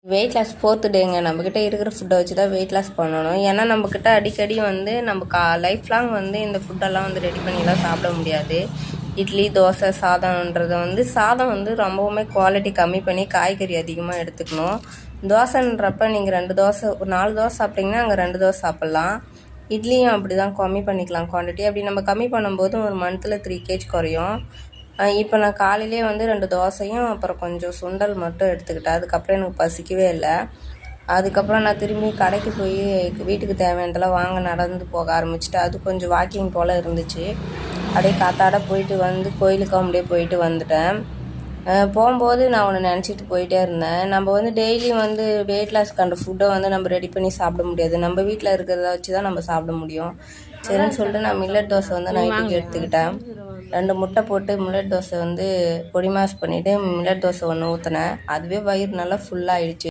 Weight loss fourth டேங்க. நம்மக்கிட்ட இருக்கிற ஃபுட்டை வச்சு தான் வெயிட் லாஸ் பண்ணணும். ஏன்னா நம்மக்கிட்ட அடிக்கடி வந்து நம்ம லைஃப் லாங் வந்து இந்த ஃபுட்டெல்லாம் வந்து ரெடி பண்ணிலாம் சாப்பிட முடியாது. இட்லி, தோசை, சாதம்ன்றதை வந்து சாதம் வந்து ரொம்பவுமே குவாலிட்டி கம்மி பண்ணி காய்கறி அதிகமாக எடுத்துக்கணும். தோசைன்றப்ப நீங்கள் 2 தோசை, ஒரு 4 தோசை சாப்பிட்டிங்கன்னா அங்கே 2 தோசை சாப்பிட்லாம். இட்லியும் அப்படி தான் கம்மி பண்ணிக்கலாம் குவான்டிட்டி. அப்படி நம்ம கம்மி பண்ணும்போது ஒரு மந்த்தில் 3 kg குறையும். இப்போ நான் காலையிலே வந்து 2 தோசையும் அப்புறம் கொஞ்சம் சுண்டல் மட்டும் எடுத்துக்கிட்டேன். அதுக்கப்புறம் எனக்கு பசிக்கவே இல்லை. அதுக்கப்புறம் நான் திரும்பி கடைக்கு போய் வீட்டுக்கு தேவையானதெல்லாம் வாங்க நடந்து போக ஆரம்பிச்சிட்டேன். அது கொஞ்சம் வாக்கிங் போல் இருந்துச்சு. அப்படியே காத்தாட போயிட்டு வந்து கோயிலுக்கு அப்படியே போயிட்டு வந்துட்டேன். போகும்போது நான் ஒன்று நினச்சிட்டு போயிட்டே இருந்தேன். நம்ம வந்து டெய்லியும் வந்து வெயிட் லாஸ்க்கான ஃபுட்டை வந்து நம்ம ரெடி பண்ணி சாப்பிட முடியாது. நம்ம வீட்டில் இருக்கிறத வச்சு தான் நம்ம சாப்பிட முடியும். சரின்னு சொல்லிட்டு நான் மில்லட் தோசை வந்து நைட்டுக்கு எடுத்துக்கிட்டேன். 2 முட்டை போட்டு மில்லட் தோசை வந்து பொடி மாஸ் பண்ணிவிட்டு மில்லட் தோசை ஒன்று ஊற்றினேன். அதுவே வயிறு நல்லா ஃபுல்லாகிடுச்சு.